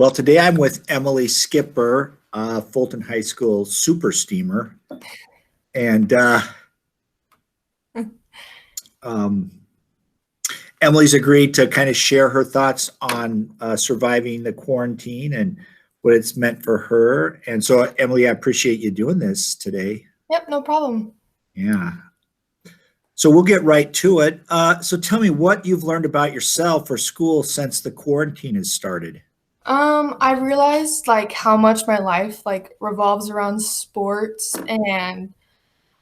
Well, today I'm with Emily Schipper, Fulton High School super steamer. And um, Emily's agreed to kind of share her thoughts on surviving the quarantine and what it's meant for her. And so, Emily, I appreciate you doing this today. Yep, no problem. Yeah. So we'll get right to it. So tell me what you've learned about yourself or school since the quarantine has started. I realized like how much my life like revolves around sports and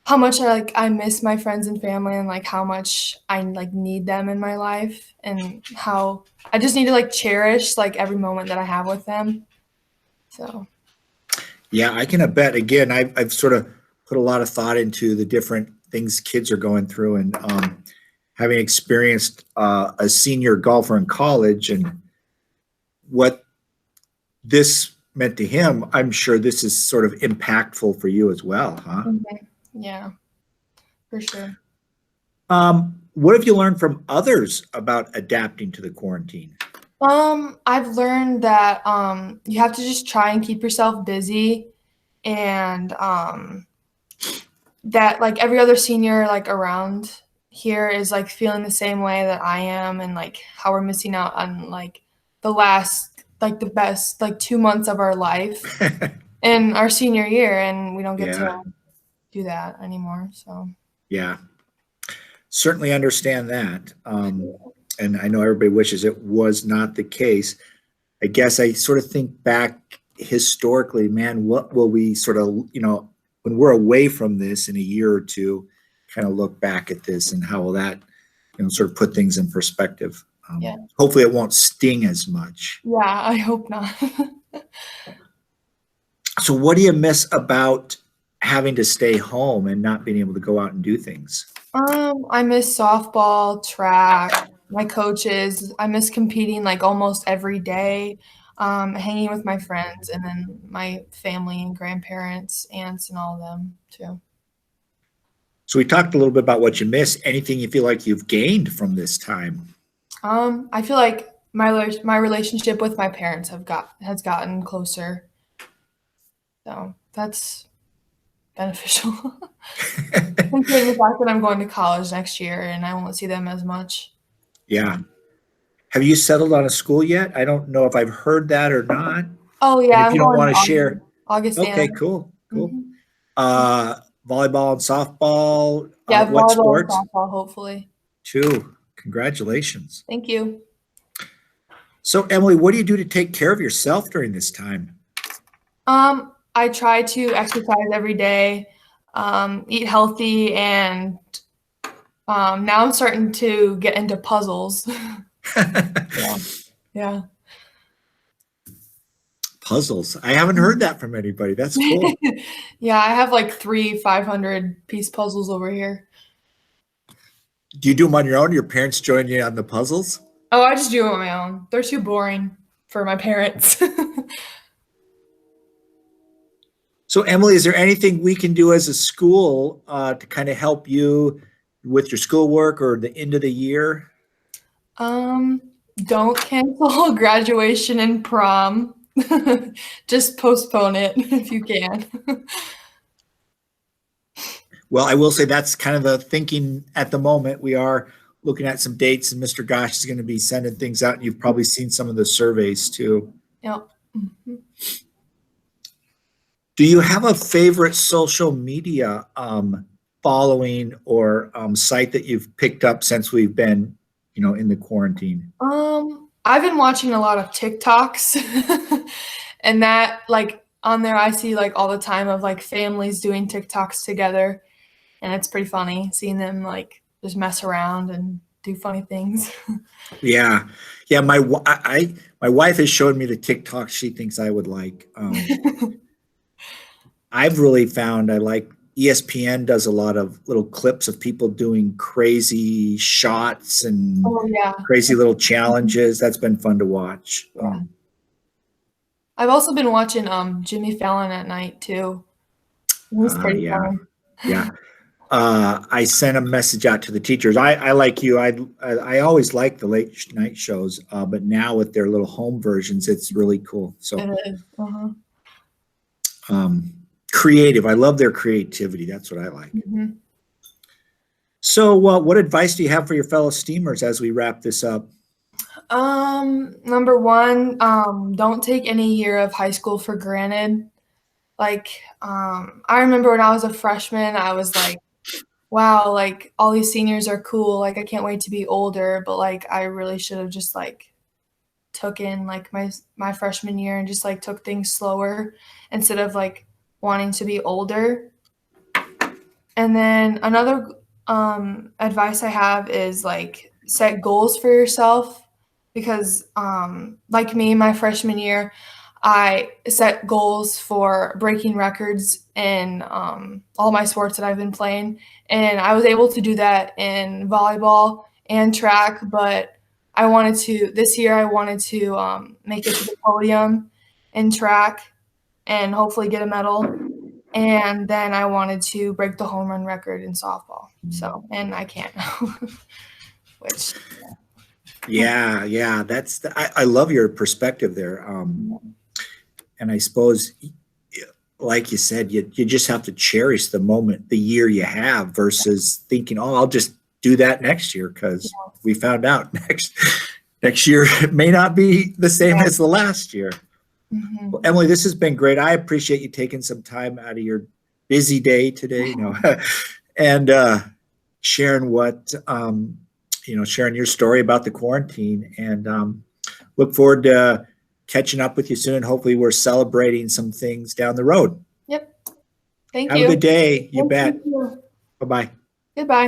how much I miss my friends and family and like how much I like need them in my life and how I just need to like cherish like every moment that I have with them. So Yeah, I can bet. Again, I've sort of put a lot of thought into the different things kids are going through, and having experienced a senior golfer in college and what this meant to him, I'm sure this is sort of impactful for you as well, huh? yeah, for sure. What have you learned from others about adapting to the quarantine? I've learned that you have to just try and keep yourself busy and that like every other senior like around here is like feeling the same way that I am and like how we're missing out on like the last like the best like 2 months of our life in our senior year and we don't get Yeah, to do that anymore. So yeah, certainly understand that. And I know everybody wishes it was not the case. I guess I sort of think back historically, man, what will we sort of, when we're away from this in a year or two, kind of look back at this and how will that, sort of put things in perspective. yeah. Hopefully it won't sting as much. Yeah, I hope not. So what do you miss about having to stay home and not being able to go out and do things? I miss softball, track, my coaches. I miss competing like almost every day, hanging with my friends, and then my family and grandparents, aunts, and all of them too. So we talked a little bit about what you miss. Anything you feel like you've gained from this time? I feel like my relationship with my parents has gotten closer, so that's beneficial. Considering the fact that I'm going to college next year and I won't see them as much. Yeah. Have you settled on a school yet? I don't know if I've heard that or not. Oh And yeah, if I'm you don't going want to share, okay, Augustana. cool, cool. Mhm. Volleyball and softball, Yeah, what volleyball and sports? softball, hopefully. Two. Congratulations. Thank you. So, Emily, what do you do to take care of yourself during this time? I try to exercise every day, eat healthy, and now I'm starting to get into puzzles. Yeah. Yeah. Puzzles. I haven't heard that from anybody. That's cool. Yeah, I have like 3 500-piece puzzles over here. Do you do them on your own? Your parents join you on the puzzles? Oh, I just do them on my own. They're too boring for my parents. So, Emily, is there anything we can do as a school to kind of help you with your schoolwork or the end of the year? Um, don't cancel graduation and prom. Just postpone it if you can. Well, I will say that's kind of the thinking at the moment. We are looking at some dates, and Mr. Gosh is going to be sending things out, and you've probably seen some of the surveys too. Yep. Mhm. Do you have a favorite social media following or site that you've picked up since we've been, in the quarantine? I've been watching a lot of TikToks, and that like on there I see like all the time of like families doing TikToks together, and it's pretty funny seeing them like just mess around and do funny things. Yeah, yeah. My wife has shown me the TikTok she thinks I would like. I've really found I like ESPN does a lot of little clips of people doing crazy shots and Oh yeah. crazy little challenges. That's been fun to watch. Yeah. I've also been watching Jimmy Fallon at night too. He's pretty Yeah, fun. yeah. I sent a message out to the teachers. I like you. I always like the late night shows, but now with their little home versions, it's really cool. So It is. creative. I love their creativity. That's what I like. Mhm. So what advice do you have for your fellow steamers as we wrap this up? Number one, don't take any year of high school for granted. Like, I remember when I was a freshman, I was like, wow, like all these seniors are cool. Like, I can't wait to be older. But like, I really should have just like took in like my freshman year and just like took things slower instead of like wanting to be older. And then another advice I have is like set goals for yourself because like me, my freshman year, I set goals for breaking records in all my sports that I've been playing. And I was able to do that in volleyball and track, but this year I wanted to make it to the podium in track and hopefully get a medal. And then I wanted to break the home run record in softball. So, and I can't, which. Yeah. I love your perspective there. And I suppose, like you said, you just have to cherish the moment, the year you have versus thinking, oh, I'll just do that next year because we found out next year it may not be the same as the last year. Mhm. Well, Emily, this has been great. I appreciate you taking some time out of your busy day today, and sharing sharing your story about the quarantine. And look forward to catching up with you soon. Hopefully, we're celebrating some things down the road. Yep. Thank Have you. a good day. You Thank bet. you. Bye bye. Goodbye.